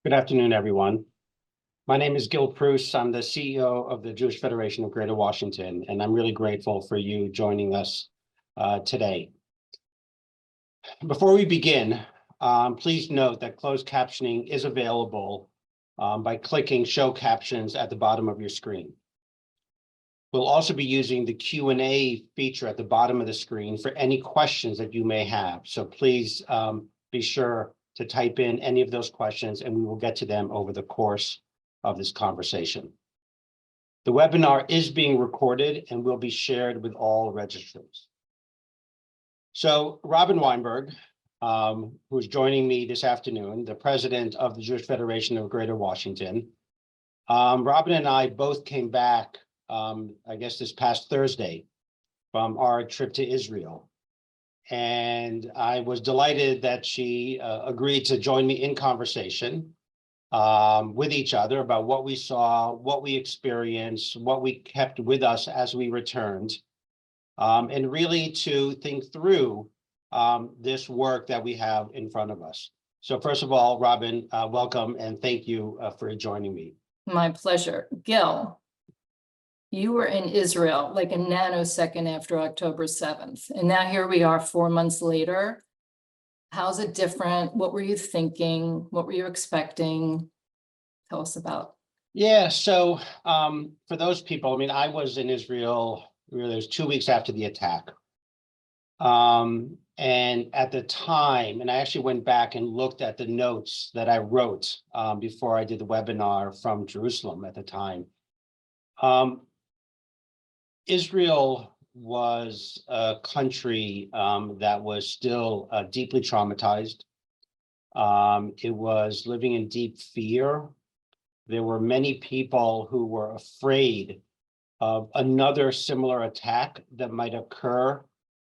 Good afternoon, everyone. My name is Gil Preuss. I'm the CEO of the Jewish Federation of Greater Washington, and I'm really grateful for you joining us today. Before we begin, please note that closed captioning is available by clicking Show Captions at the bottom of your screen. We'll also be using the Q&A feature at the bottom of the screen for any questions that you may have. So please be sure to type in any of those questions and we will get to them over the course of this conversation. The webinar is being recorded and will be shared with all registrants. So Robin Weinberg, who's joining me this afternoon, the president of the Jewish Federation of Greater Washington. Robin and I both came back, I guess this past Thursday from our trip to Israel. And I was delighted that she agreed to join me in conversation with each other about what we saw, what we experienced, what we kept with us as we returned, and really to think through this work that we have in front of us. So first of all, Robin, welcome and thank you for joining me. My pleasure. Gil, you were in Israel like a nanosecond after October 7th. And now here we are 4 months later. How's it different? What were you thinking? What were you expecting? Tell us about. Yeah, so for those people, I mean, I was in Israel, it was 2 weeks after the attack. And at the time, and I actually went back and looked at the notes that I wrote before I did the webinar from Jerusalem at the time. Israel was a country that was still deeply traumatized. It was living in deep fear. There were many people who were afraid of another similar attack that might occur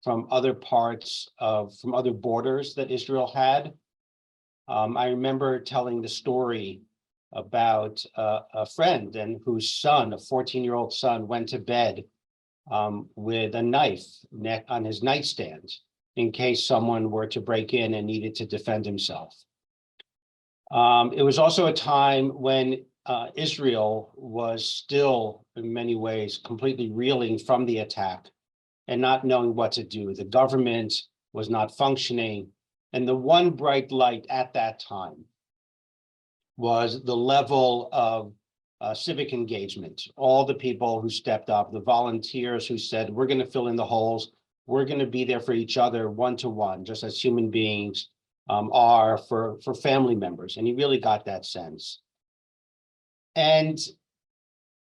from other parts of, from other borders that Israel had. I remember telling the story about a friend and whose son, a 14-year-old son, went to bed with a knife on his nightstand in case someone were to break in and needed to defend himself. It was also a time when Israel was still, in many ways, completely reeling from the attack and not knowing what to do. The government was not functioning. And the one bright light at that time was the level of civic engagement. All the people who stepped up, the volunteers who said, we're going to fill in the holes. We're going to be there for each other one-to-one, just as human beings are for family members. And he really got that sense. And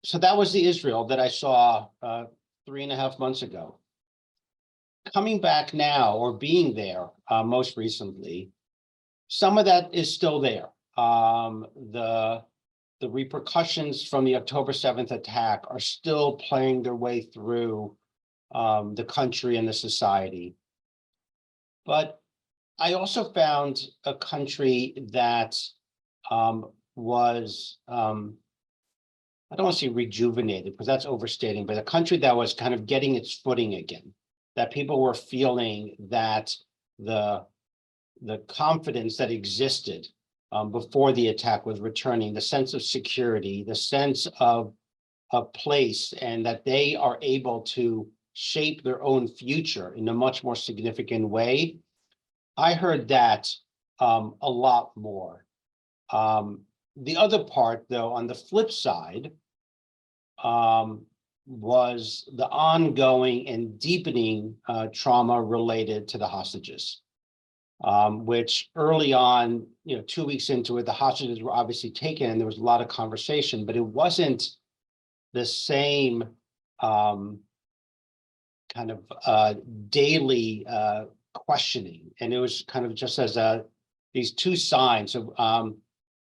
so that was the Israel that I saw 3.5 months ago. Coming back now, or being there most recently, some of that is still there. The repercussions from the October 7th attack are still playing their way through the country and the society. But I also found a country that was, I don't want to say rejuvenated, because that's overstating, but a country that was kind of getting its footing again, that people were feeling that the confidence that existed before the attack was returning, the sense of security, the sense of place, and that they are able to shape their own future in a much more significant way. I heard that a lot more. The other part, though, on the flip side, was the ongoing and deepening trauma related to the hostages. Which early on, 2 weeks into it, the hostages were obviously taken and there was a lot of conversation, but it wasn't the same kind of daily questioning. And it was kind of just as these two signs of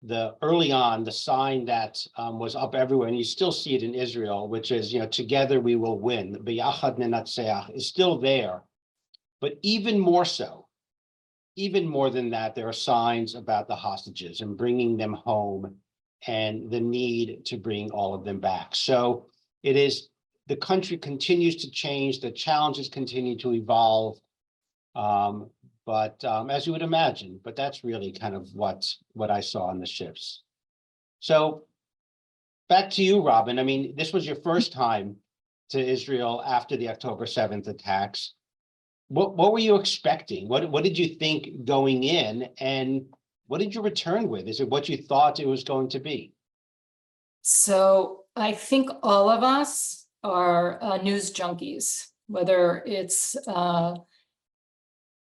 the early on, the sign that was up everywhere, and you still see it in Israel, which is, together we will win. B'yachad nenatzeach is still there, but even more so. Even more than that, there are signs about the hostages and bringing them home and the need to bring all of them back. So it is, the country continues to change, the challenges continue to evolve, But as you would imagine, but that's really kind of what I saw on the ships. So back to you, Robin. I mean, this was your first time to Israel after the October 7th attacks. What were you expecting? What did you think going in, and what did you return with? Is it what you thought it was going to be? So I think all of us are news junkies, whether it's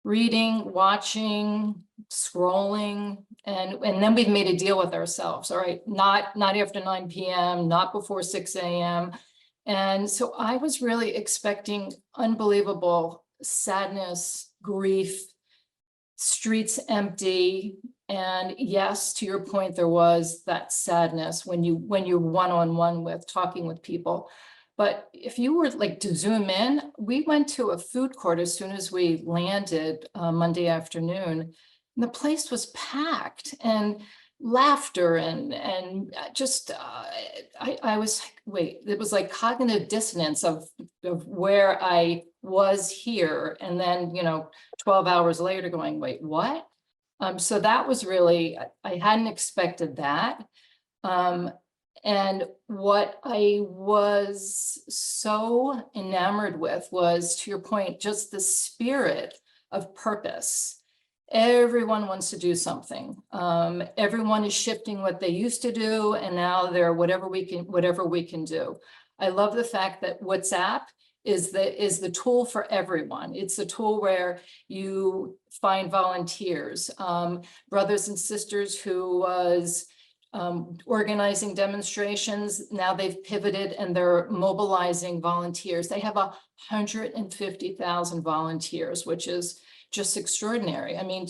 reading, watching, scrolling, and then we've made a deal with ourselves. All right, not after 9 p.m., not before 6 a.m. And so I was really expecting unbelievable sadness, grief, streets empty. And yes, to your point, there was that sadness when you're one-on-one with talking with people. But if you were like to zoom in, we went to a food court as soon as we landed Monday afternoon. And the place was packed, and laughter and just I was like, wait, it was like cognitive dissonance of where I was here, and then 12 hours later going, wait, what? So that was really, I hadn't expected that. And what I was so enamored with was, to your point, just the spirit of purpose. Everyone wants to do something. Everyone is shifting what they used to do, and now they're whatever we can do. I love the fact that WhatsApp is the tool for everyone. It's a tool where you find volunteers, brothers and sisters who was organizing demonstrations. Now they've pivoted and they're mobilizing volunteers. They have 150,000 volunteers, which is just extraordinary. I mean,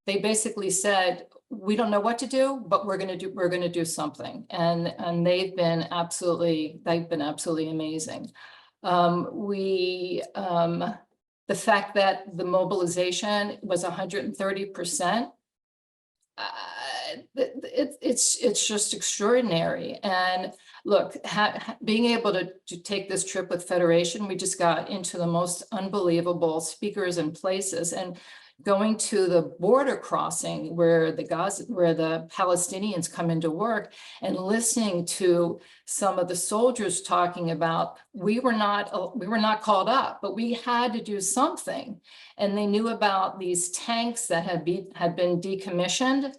they basically said, we don't know what to do, but we're going to do something. And they've been absolutely amazing. The fact that the mobilization was 130%, it's just extraordinary. And look, being able to take this trip with Federation, we just got into the most unbelievable speakers and places, and going to the border crossing where the Palestinians come into work, and listening to some of the soldiers talking about, we were not called up, but we had to do something. And they knew about these tanks that had been decommissioned.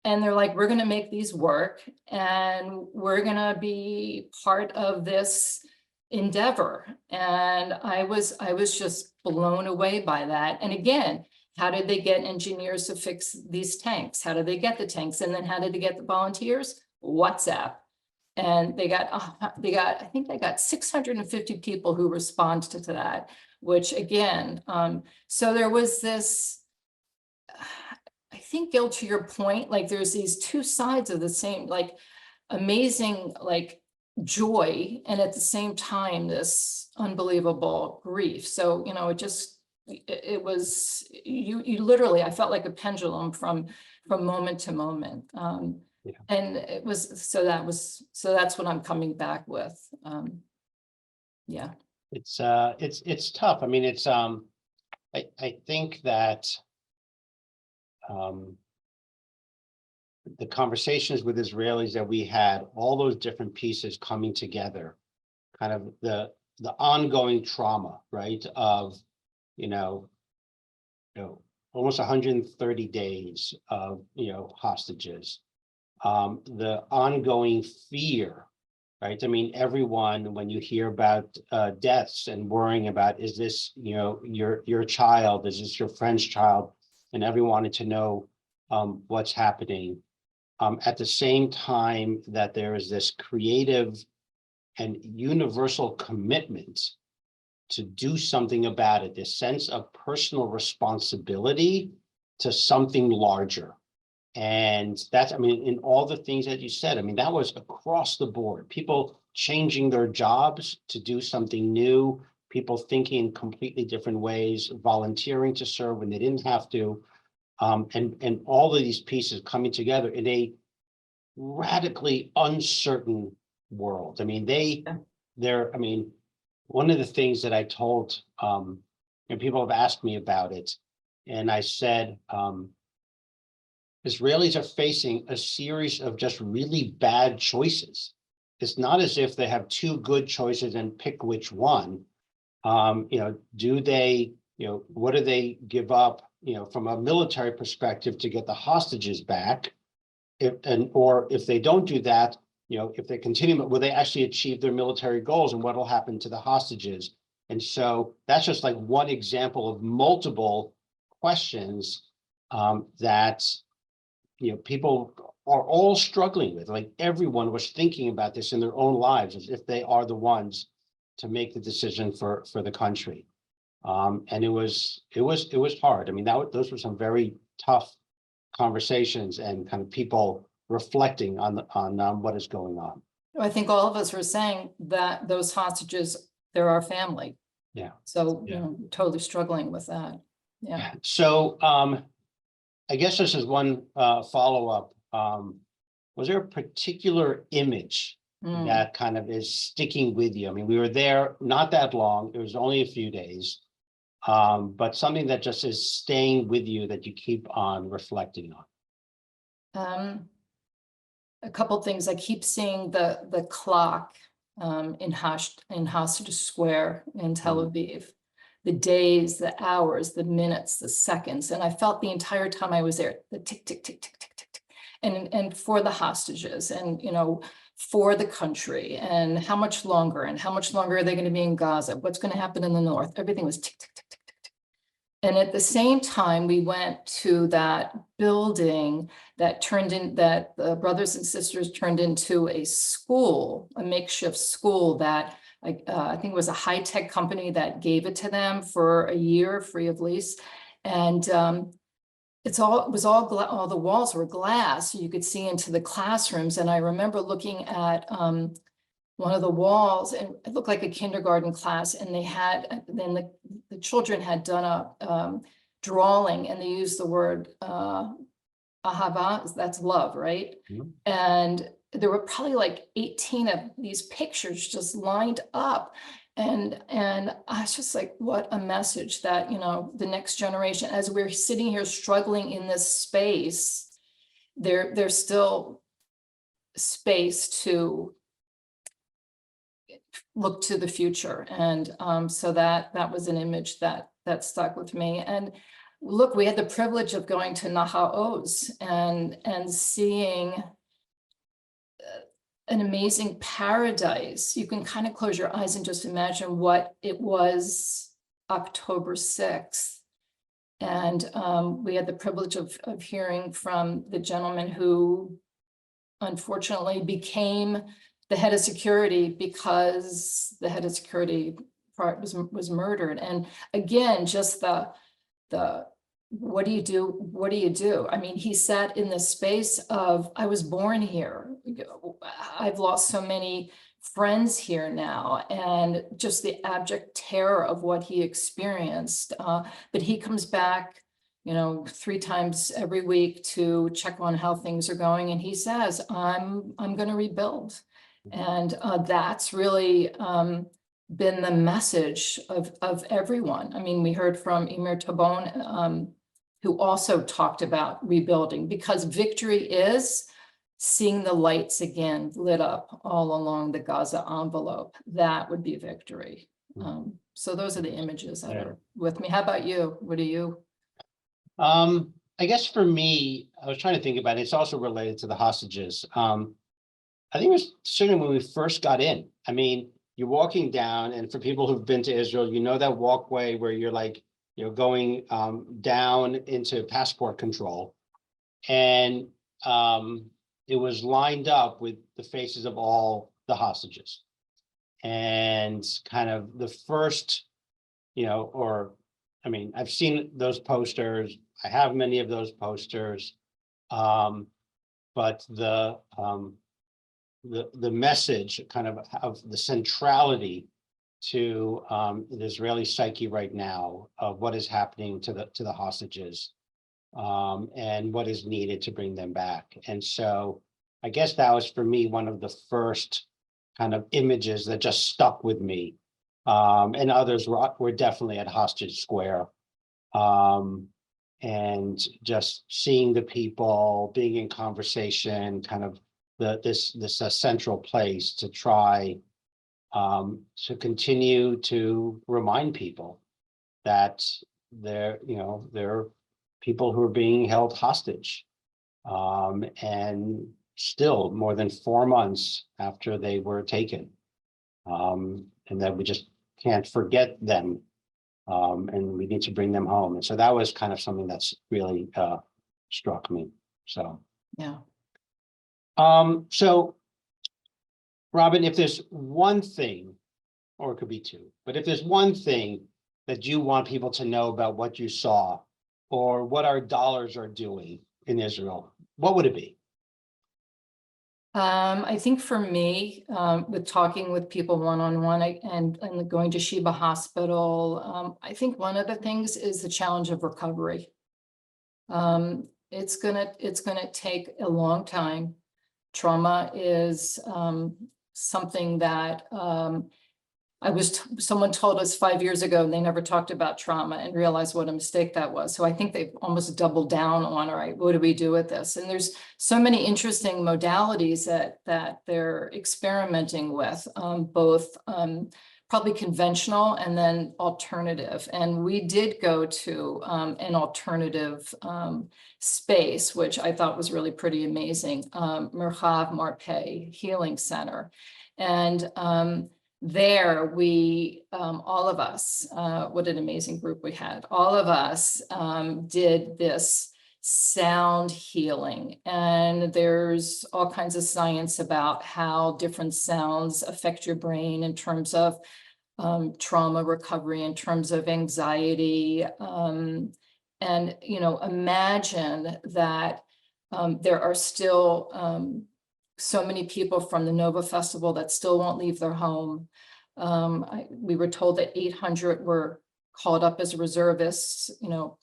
And they're like, we're going to make these work, and we're going to be part of this endeavor. And I was just blown away by that. And again, how did they get engineers to fix these tanks? How did they get the tanks? And then how did they get the volunteers? WhatsApp. And they got, I think they got 650 people who responded to that, which again, so there was this, I think, Gil, to your point, like there's these two sides of the same, like amazing, like joy, and at the same time, this unbelievable grief. So, it was, you literally, I felt like a pendulum from moment to moment. Yeah. And it was, so that's what I'm coming back with. Yeah. It's tough. I mean, I think that the conversations with Israelis that we had, all those different pieces coming together, kind of the ongoing trauma, right, of almost 130 days of hostages, the ongoing fear, right? I mean, everyone, when you hear about deaths and worrying about, is this your child, is this your friend's child, and everyone wanted to know what's happening. At the same time that there is this creative and universal commitment to do something about it, this sense of personal responsibility to something larger. And that's, I mean, in all the things that you said, I mean, that was across the board. People changing their jobs to do something new, people thinking in completely different ways, volunteering to serve when they didn't have to. And all of these pieces coming together in a radically uncertain world. I mean, I mean, one of the things that I told, and people have asked me about it, And I said, Israelis are facing a series of just really bad choices. It's not as if they have two good choices and pick which one. Do they, what do they give up, from a military perspective to get the hostages back? Or if they don't do that, if they continue, will they actually achieve their military goals, and what will happen to the hostages? And so that's just like one example of multiple questions that people are all struggling with. Like everyone was thinking about this in their own lives as if they are the ones to make the decision for the country. And it was hard. I mean, those were some very tough conversations and kind of people reflecting on what is going on. I think all of us were saying that those hostages, they're our family. Yeah. So, Yeah. totally struggling with that. Yeah. So I guess this is one follow-up. Was there a particular image that kind of is sticking with you? I mean, we were there not that long. It was only a few days. But something that just is staying with you that you keep on reflecting on. A couple things. I keep seeing the clock in Hostage Square in Tel Aviv, the days, the hours, the minutes, the seconds, and I felt the entire time I was there, the tick, tick, tick, tick, tick, tick, tick, and for the hostages, and for the country, and how much longer are they going to be in Gaza? What's going to happen in the north? Everything was tick, tick, tick, tick, tick, tick. And at the same time, we went to that building that the brothers and sisters turned into a school, a makeshift school that I think it was a high-tech company that gave it to them for a year free of lease. And all the walls were glass. So you could see into the classrooms. And I remember looking at one of the walls, and it looked like a kindergarten class. And the children had done a drawing, and they used the word ahava, that's love, right? Mhm. And there were probably like 18 of these pictures just lined up. And I was just like, what a message that, the next generation, as we're sitting here struggling in this space, there's still space to look to the future. And so that was an image that stuck with me. And look, we had the privilege of going to Nahal Oz and seeing an amazing paradise. You can kind of close your eyes and just imagine what it was October 6th. And we had the privilege of hearing from the gentleman who unfortunately became the head of security because the head of security part was murdered. And again, just the what do you do? What do you do? I mean, he sat in the space of, I was born here. I've lost so many friends here now, and just the abject terror of what he experienced. But he comes back, 3 times every week to check on how things are going. And he says, I'm going to rebuild. And that's really been the message of everyone. I mean, we heard from Emir Tabon, who also talked about rebuilding, because victory is seeing the lights again lit up all along the Gaza envelope. That would be victory. So those are the images that are with me. How about you? What do you? I guess for me, I was trying to think about it. It's also related to the hostages. I think it was certainly when we first got in. I mean, you're walking down, and for people who've been to Israel, that walkway where you're like, going down into passport control. And it was lined up with the faces of all the hostages. And kind of the first, I've seen those posters. I have many of those posters. But the message kind of the centrality to the Israeli psyche right now of what is happening to the hostages and what is needed to bring them back. And so I guess that was for me one of the first kind of images that just stuck with me. And others were definitely at Hostage Square. and just seeing the people, being in conversation, kind of this central place to try to continue to remind people that they're people who are being held hostage. And still more than 4 months after they were taken. And that we just can't forget them. And we need to bring them home. And so that was kind of something that's really struck me. So, Yeah. So Robin, if there's one thing, or it could be two, but if there's one thing that you want people to know about what you saw or what our dollars are doing in Israel, what would it be? I think for me, with talking with people one-on-one and going to Sheba Hospital, I think one of the things is the challenge of recovery. It's gonna take a long time. Trauma is something that someone told us 5 years ago, and they never talked about trauma and realized what a mistake that was. So I think they've almost doubled down on, all right, what do we do with this? And there's so many interesting modalities that they're experimenting with, both probably conventional and then alternative. And we did go to an alternative space, which I thought was really pretty amazing, Merchav Marpeh Healing Center. And there we, all of us, what an amazing group we had. All of us did this sound healing, and there's all kinds of science about how different sounds affect your brain in terms of trauma recovery, in terms of anxiety. And, imagine that there are still so many people from the Nova Festival that still won't leave their home. We were told that 800 were called up as reservists,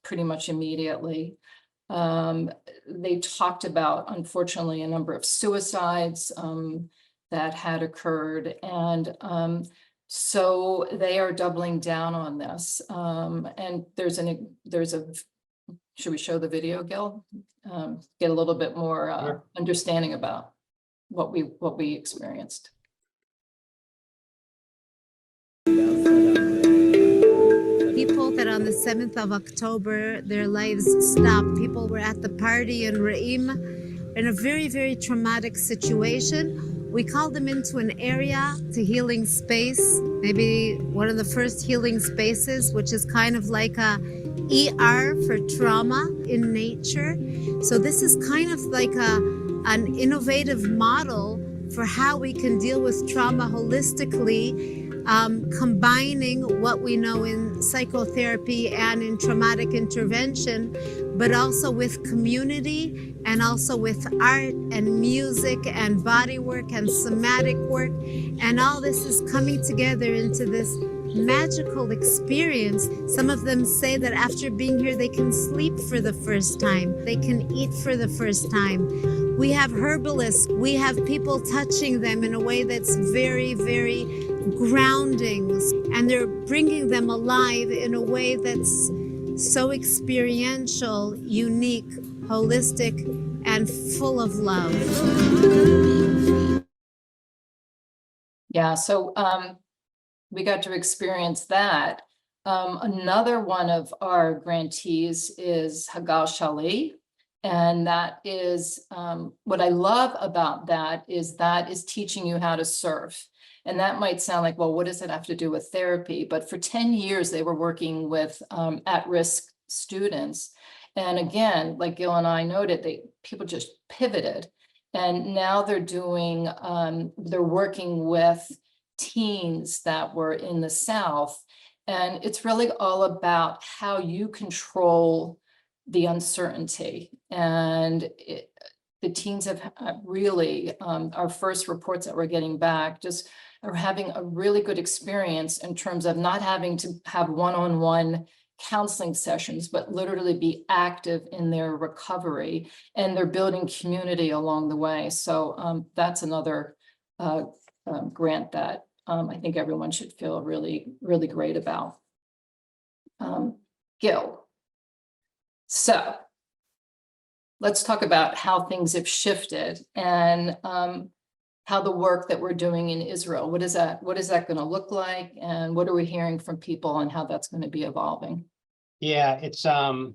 pretty much immediately. They talked about, unfortunately, a number of suicides that had occurred. And so they are doubling down on this. And should we show the video, Gil? Get a little bit more Sure. understanding about what we experienced. People that on the 7th of October, their lives stopped. People were at the party in Re'im in a very, very traumatic situation. We called them into an area, to healing space, maybe one of the first healing spaces, which is kind of like a ER for trauma in nature. So this is kind of like an innovative model for how we can deal with trauma holistically, combining what we know in psychotherapy and in traumatic intervention, but also with community and also with art and music and body work and somatic work. And all this is coming together into this magical experience. Some of them say that after being here, they can sleep for the first time. They can eat for the first time. We have herbalists. We have people touching them in a way that's very, very grounding. And they're bringing them alive in a way that's so experiential, unique, holistic, and full of love. Yeah, so we got to experience that. Another one of our grantees is Hagal Shali. And that is, what I love about that is teaching you how to surf. And that might sound like, well, what does it have to do with therapy? But for 10 years, they were working with at-risk students. And again, like Gil and I noted, people just pivoted. And now they're working with teens that were in the South. And it's really all about how you control the uncertainty. And the teens have really, our first reports that we're getting back just are having a really good experience in terms of not having to have one-on-one counseling sessions, but literally be active in their recovery, and they're building community along the way. So that's another grant that I think everyone should feel really, really great about. Gil. So let's talk about how things have shifted and how the work that we're doing in Israel, what is that going to look like? And what are we hearing from people on how that's going to be evolving? Yeah, it's a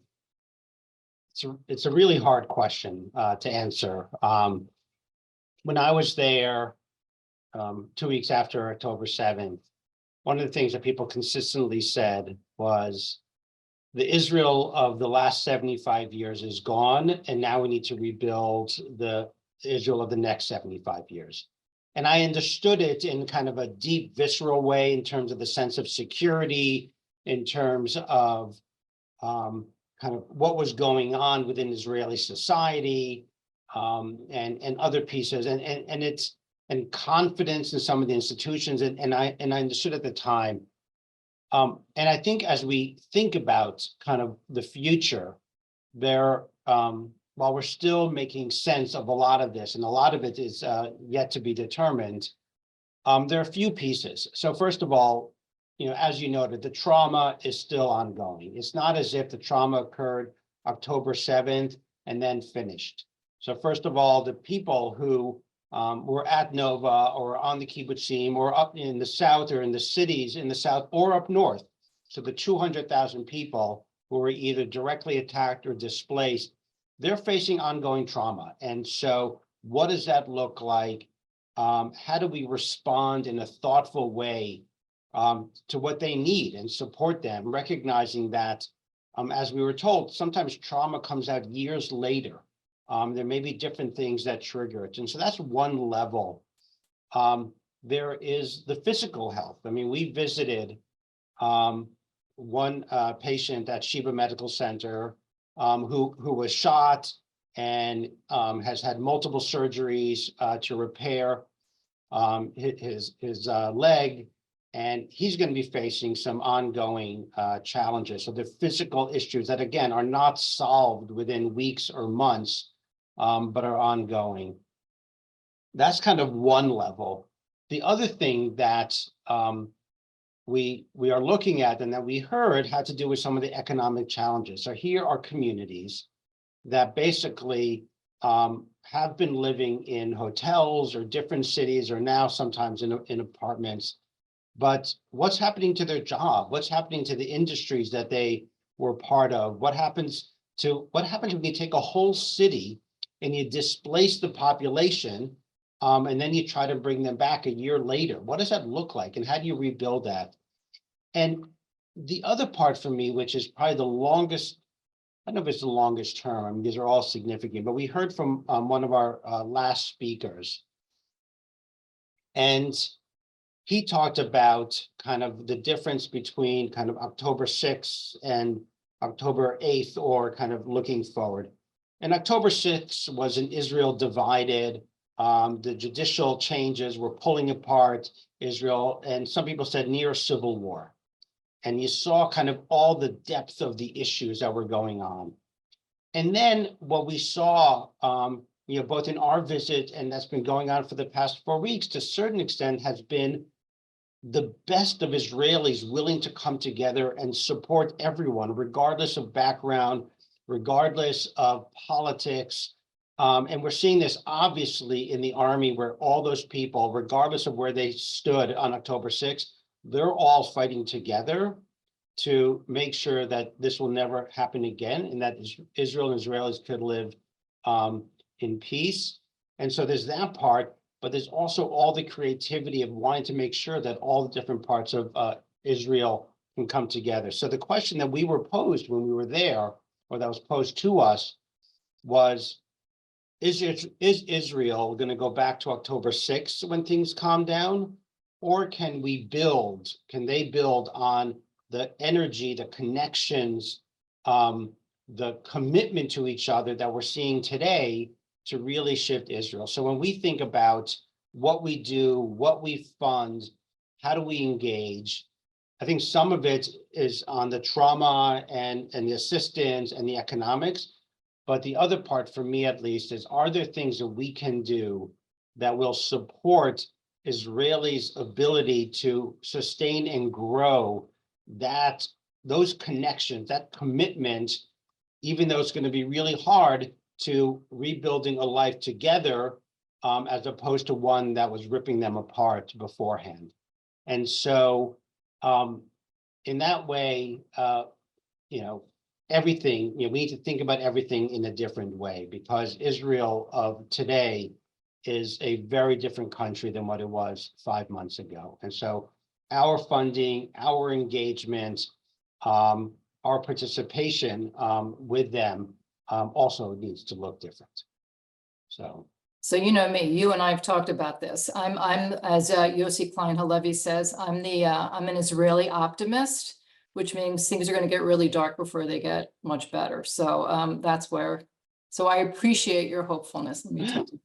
really hard question to answer. When I was there 2 weeks after October 7th, one of the things that people consistently said was the Israel of the last 75 years is gone, and now we need to rebuild the Israel of the next 75 years. And I understood it in kind of a deep, visceral way in terms of the sense of security, in terms of kind of what was going on within Israeli society, and other pieces, and confidence in some of the institutions, and I understood at the time. And I think as we think about kind of the future, there, while we're still making sense of a lot of this, and a lot of it is yet to be determined, there are a few pieces. So first of all, as you noted, the trauma is still ongoing. It's not as if the trauma occurred October 7th and then finished. So first of all, the people who were at Nova or on the kibbutzim or up in the south or in the cities in the south or up north. So the 200,000 people who were either directly attacked or displaced, they're facing ongoing trauma. And so what does that look like? How do we respond in a thoughtful way to what they need and support them, recognizing that, as we were told, sometimes trauma comes out years later. There may be different things that trigger it. And so that's one level. There is the physical health. I mean, we visited one patient at Sheba Medical Center who was shot and has had multiple surgeries to repair his leg. And he's going to be facing some ongoing challenges. So the physical issues that, again, are not solved within weeks or months, but are ongoing. That's kind of one level. The other thing that we are looking at and that we heard had to do with some of the economic challenges. So here are communities that basically have been living in hotels or different cities or now sometimes in apartments. But what's happening to their job? What's happening to the industries that they were part of? What happens when you take a whole city and you displace the population, and then you try to bring them back a year later? What does that look like, and how do you rebuild that? And the other part for me, which is probably the longest, I don't know if it's the longest term, I mean, these are all significant, but we heard from one of our last speakers, and he talked about kind of the difference between kind of October 6th and October 8th, or kind of looking forward. And October 6th was an Israel divided. The judicial changes were pulling apart Israel, and some people said near civil war. And you saw kind of all the depth of the issues that were going on. And then what we saw, both in our visit and that's been going on for the past 4 weeks, to a certain extent, has been the best of Israelis willing to come together and support everyone, regardless of background, regardless of politics. And we're seeing this obviously in the army, where all those people, regardless of where they stood on October 6th, they're all fighting together to make sure that this will never happen again, and that Israel and Israelis could live in peace. And so there's that part, but there's also all the creativity of wanting to make sure that all the different parts of Israel can come together. So the question that we were posed when we were there, or that was posed to us, was, is Israel going to go back to October 6th when things calm down? Or can they build on the energy, the connections, the commitment to each other that we're seeing today to really shift Israel? So when we think about what we do, what we fund, how do we engage, I think some of it is on the trauma and the assistance and the economics. But the other part, for me at least, is, are there things that we can do that will support Israelis' ability to sustain and grow those connections, that commitment even though it's going to be really hard to rebuilding a life together, as opposed to one that was ripping them apart beforehand. And so in that way, everything, we need to think about everything in a different way, because Israel of today is a very different country than what it was 5 months ago. And so our funding, our engagement, our participation with them also needs to look different. So you know me, you and I have talked about this. I'm as Yossi Klein Halevi says, I'm an Israeli optimist, which means things are going to get really dark before they get much better. So that's where. So I appreciate your hopefulness. Let me tell you.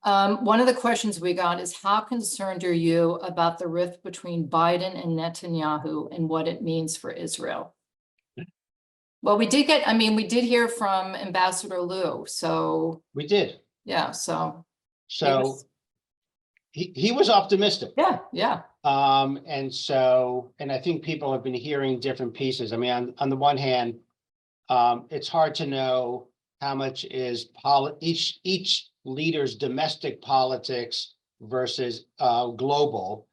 One of the questions we got is, how concerned are you about the rift between Biden and Netanyahu and what it means for Israel? Well, we did hear from Ambassador Liu. So We did. yeah, so he was optimistic. Yeah. And I think people have been hearing different pieces. I mean, on the one hand, it's hard to know how much is each leader's domestic politics versus global,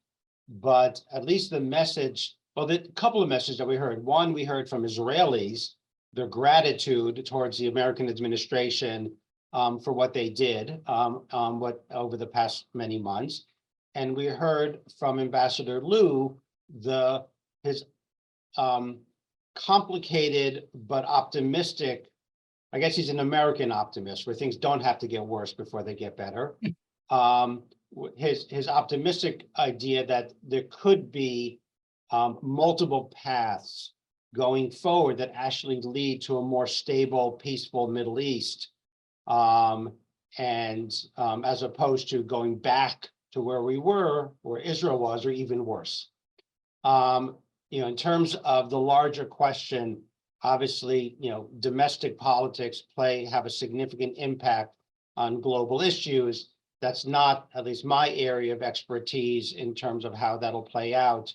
but at least the message, well, the couple of messages that we heard. One, we heard from Israelis, their gratitude towards the American administration for what they did over the past many months. And we heard from Ambassador Liu his complicated but optimistic, I guess he's an American optimist, where things don't have to get worse before they get better. His optimistic idea that there could be multiple paths going forward that actually lead to a more stable, peaceful Middle East, as opposed to going back to where we were, where Israel was, or even worse. In terms of the larger question, obviously, domestic politics have a significant impact on global issues. That's not, at least my area of expertise in terms of how that'll play out.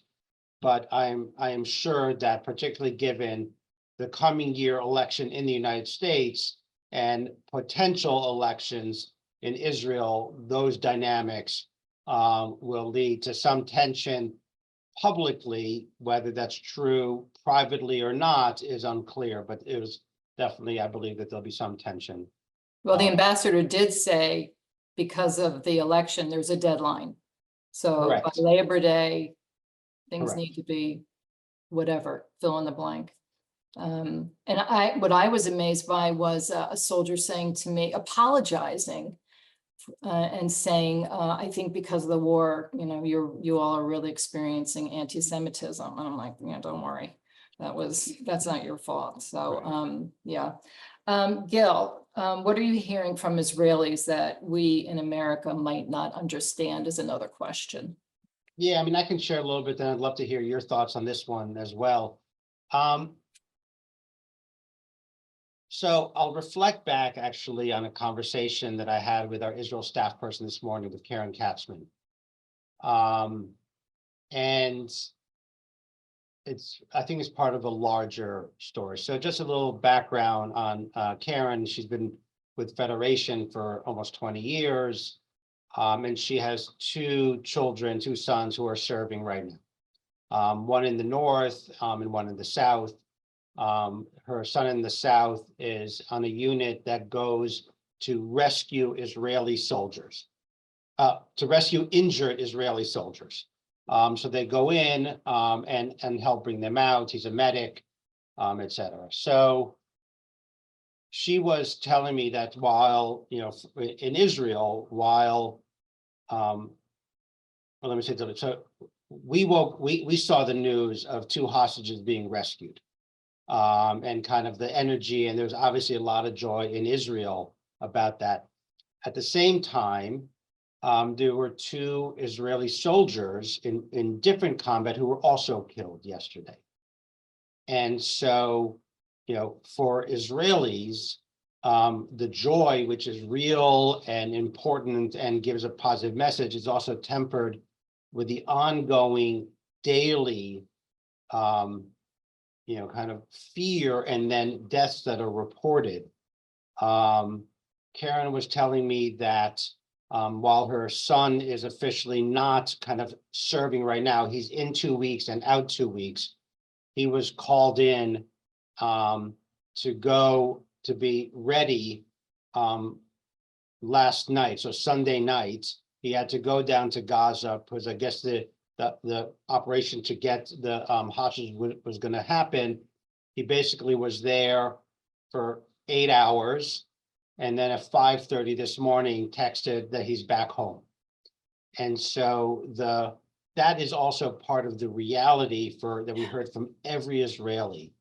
But I am sure that, particularly given the coming year election in the United States and potential elections in Israel, those dynamics will lead to some tension publicly. Whether that's true privately or not is unclear, but it was definitely, I believe, that there'll be some tension. Well, the ambassador did say, because of the election, there's a deadline. So by Correct. Labor Day, things Correct. need to be whatever, fill in the blank. And what I was amazed by was a soldier saying to me, apologizing and saying, I think because of the war, you all are really experiencing anti-Semitism. And I'm like, don't worry, that's not your fault. So yeah. Gil, what are you hearing from Israelis that we in America might not understand is another question. Yeah, I mean, I can share a little bit, then I'd love to hear your thoughts on this one as well. So I'll reflect back actually on a conversation that I had with our Israel staff person this morning with Karen Katzman. And I think it's part of a larger story. So just a little background on Karen. She's been with Federation for almost 20 years. And she has two sons who are serving right now. One in the north and one in the south. Her son in the south is on a unit that goes to rescue Israeli soldiers, to rescue injured Israeli soldiers. So they go in and help bring them out. He's a medic, et cetera. So she was telling me that while, in Israel, well, let me say something. So we saw the news of two hostages being rescued. And kind of the energy, and there's obviously a lot of joy in Israel about that. At the same time, there were two Israeli soldiers in different combat who were also killed yesterday. And so, for Israelis, the joy, which is real and important and gives a positive message, is also tempered with the ongoing daily kind of fear and then deaths that are reported. Karen was telling me that while her son is officially not kind of serving right now, he's in 2 weeks and out 2 weeks. He was called in to go to be ready last night. So Sunday night, he had to go down to Gaza because I guess the operation to get the hostages was going to happen. He basically was there for 8 hours. And then at 5:30 this morning, texted that he's back home. And so that is also part of the reality that we heard from every Israeli.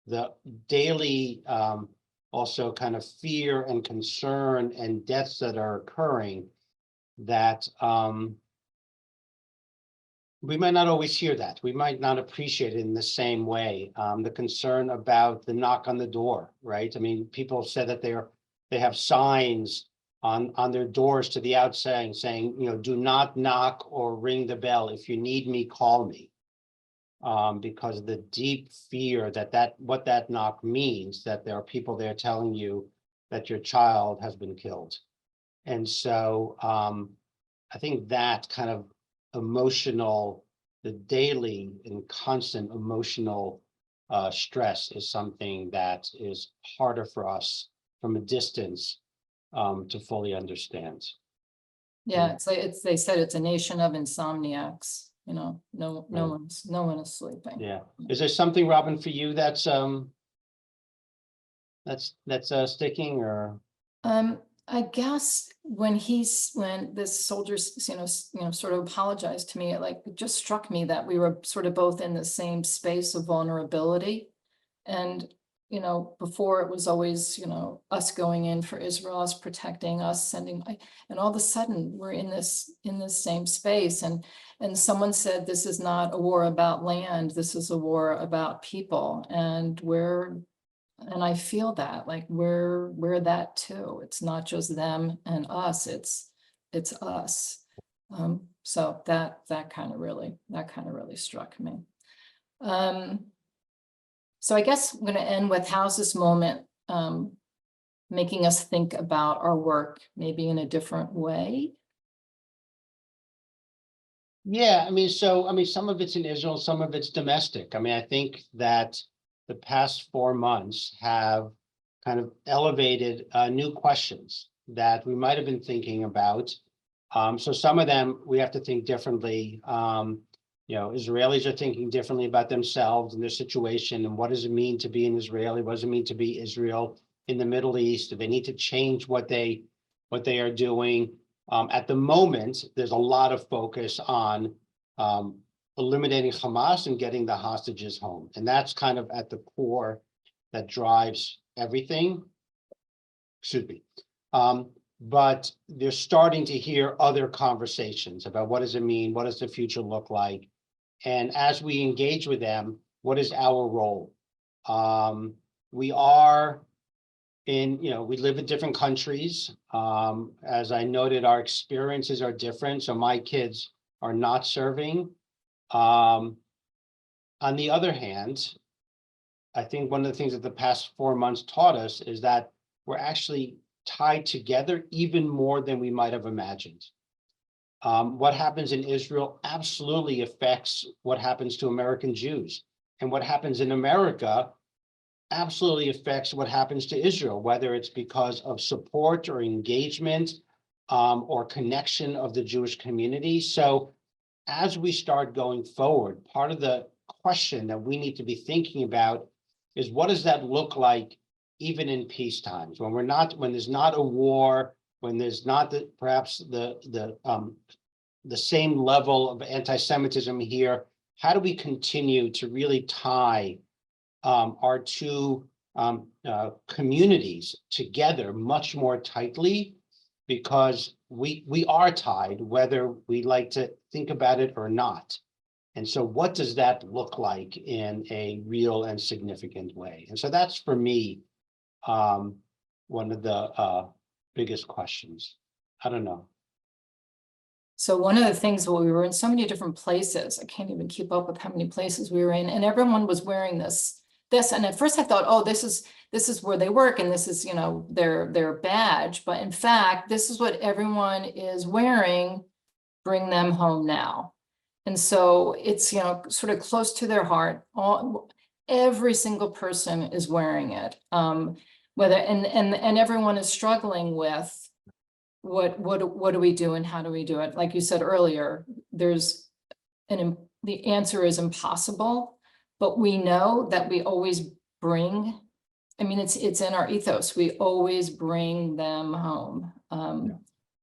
The daily also kind of fear and concern and deaths that are occurring that we might not always hear that. We might not appreciate it in the same way. The concern about the knock on the door, right? I mean, people said that they have signs on their doors to the outside saying, do not knock or ring the bell. If you need me, call me. Because of the deep fear what that knock means, that there are people there telling you that your child has been killed. And so I think that kind of the daily and constant emotional stress is something that is harder for us from a distance to fully understand. Yeah, it's like they said it's a nation of insomniacs. No one is sleeping. Yeah. Is there something, Robin, for you that's sticking or? I guess when this soldier, sort of apologized to me, it just struck me that we were sort of both in the same space of vulnerability. And, before it was always, us going in for Israel, us protecting, us sending, and all of a sudden we're in this same space. And someone said, this is not a war about land, this is a war about people. And I feel that we're that too. It's not just them and us, it's us. So that kind of really struck me. So I guess I'm going to end with, how's this moment making us think about our work maybe in a different way? Yeah, some of it's in Israel, some of it's domestic. I think that the past 4 months have kind of elevated new questions that we might have been thinking about. So some of them we have to think differently. Israelis are thinking differently about themselves and their situation, and what does it mean to be an Israeli? What does it mean to be Israel in the Middle East? Do they need to change what they are doing? At the moment, there's a lot of focus on eliminating Hamas and getting the hostages home. And that's kind of at the core that drives everything. Excuse me. But they're starting to hear other conversations about what does it mean? What does the future look like? And as we engage with them, what is our role? We are we live in different countries. As I noted, our experiences are different. So my kids are not serving. On the other hand, I think one of the things that the past 4 months taught us is that we're actually tied together even more than we might have imagined. What happens in Israel absolutely affects what happens to American Jews. And what happens in America absolutely affects what happens to Israel, whether it's because of support or engagement or connection of the Jewish community. So as we start going forward, part of the question that we need to be thinking about is, what does that look like even in peace times, when there's not a war, when there's not perhaps the same level of anti-Semitism here? How do we continue to really tie our two communities together much more tightly? Because we are tied, whether we like to think about it or not. And so what does that look like in a real and significant way? And so that's, for me, one of the biggest questions. I don't know. So one of the things, we were in so many different places, I can't even keep up with how many places we were in, and everyone was wearing this this. And at first I thought, oh, this is where they work and this is, you know, their badge. But in fact, this is what everyone is wearing. Bring them home now. And so it's, you know, sort of close to their heart. Every single person is wearing it. Whether and everyone is struggling with what do we do and how do we do it? Like you said earlier, the answer is impossible, but we know that we always bring, I mean, it's in our ethos. We always bring them home.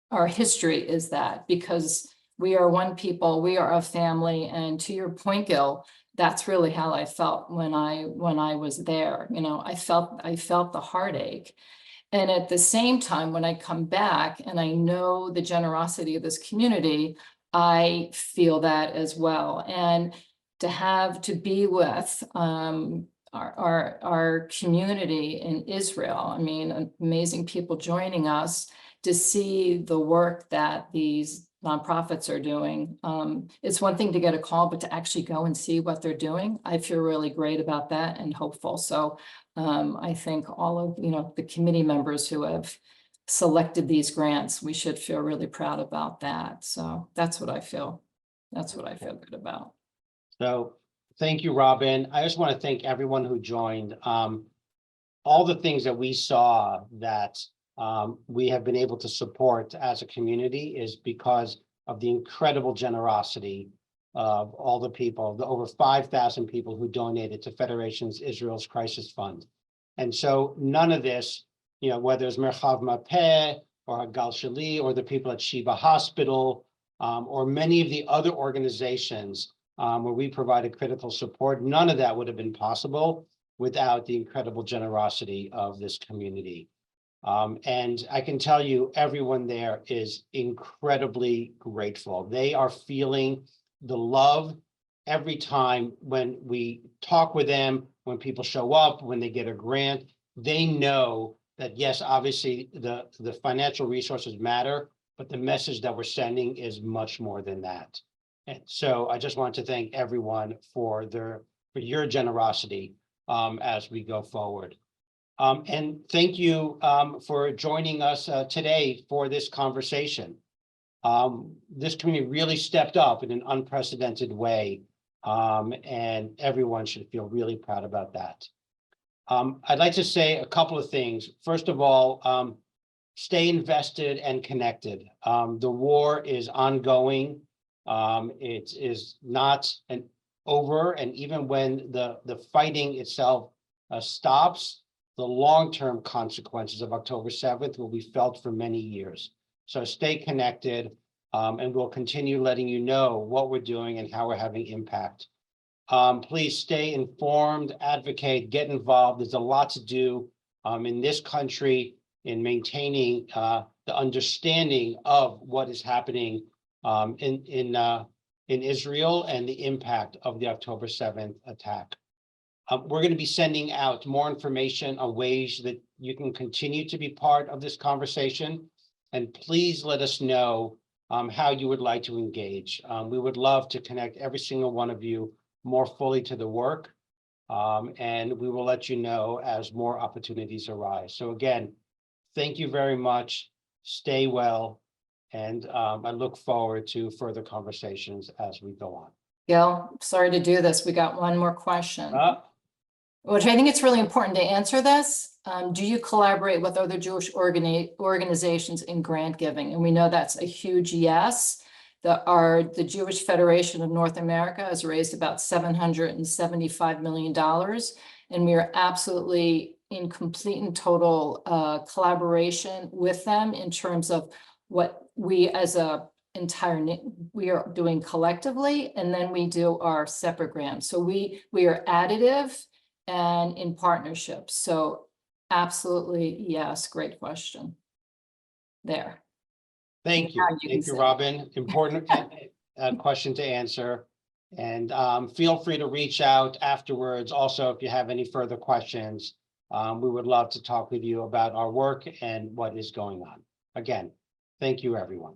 Our history is that, because we are one people, we are a family. And to your point, Gil, that's really how I felt when I was there. You know, I felt the heartache. And at the same time, when I come back and I know the generosity of this community, I feel that as well. And to be with our community in Israel, I mean, amazing people joining us, to see the work that these nonprofits are doing. It's one thing to get a call, but to actually go and see what they're doing, I feel really great about that and hopeful. So I think all of, you know, the committee members who have selected these grants, we should feel really proud about that. So that's what I feel. That's what I feel good about. So thank you, Robin. I just want to thank everyone who joined. All the things that we saw that we have been able to support as a community is because of the incredible generosity of all the people, the over 5,000 people who donated to Federation's Israel's Crisis Fund. And so none of this, you know, whether it's Merchav Mapeh or Hagal Shali or the people at Sheba Hospital or many of the other organizations where we provided critical support, none of that would have been possible without the incredible generosity of this community. And I can tell you, everyone there is incredibly grateful. They are feeling the love every time when we talk with them, when people show up, when they get a grant. They know that, yes, obviously the financial resources matter, but the message that we're sending is much more than that. And so I just want to thank everyone for your generosity as we go forward. And thank you for joining us today for this conversation. This community really stepped up in an unprecedented way, and everyone should feel really proud about that. I'd like to say a couple of things. First of all, stay invested and connected. The war is ongoing. It is not over, and even when the fighting itself stops, the long-term consequences of October 7th will be felt for many years. So stay connected, and we'll continue letting you know what we're doing and how we're having impact. Please stay informed, advocate, get involved. There's a lot to do in this country in maintaining the understanding of what is happening in Israel and the impact of the October 7th attack. We're going to be sending out more information on ways that you can continue to be part of this conversation. And please let us know how you would like to engage. We would love to connect every single one of you more fully to the work. And we will let you know as more opportunities arise. So again, thank you very much. Stay well. And I look forward to further conversations as we go on. Gil, sorry to do this. We got one more question. Which I think it's really important to answer this. Do you collaborate with other Jewish organizations in grant giving? And we know that's a huge yes. The Jewish Federation of North America has raised about $775 million. And we are absolutely in complete and total collaboration with them in terms of what we as a we are doing collectively, and then we do our separate grants. So we are additive and in partnership. So absolutely, yes, great question. There. Thank you. Thank you, Robin. Important question to answer. And feel free to reach out afterwards. Also, if you have any further questions, we would love to talk with you about our work and what is going on. Again, thank you, everyone.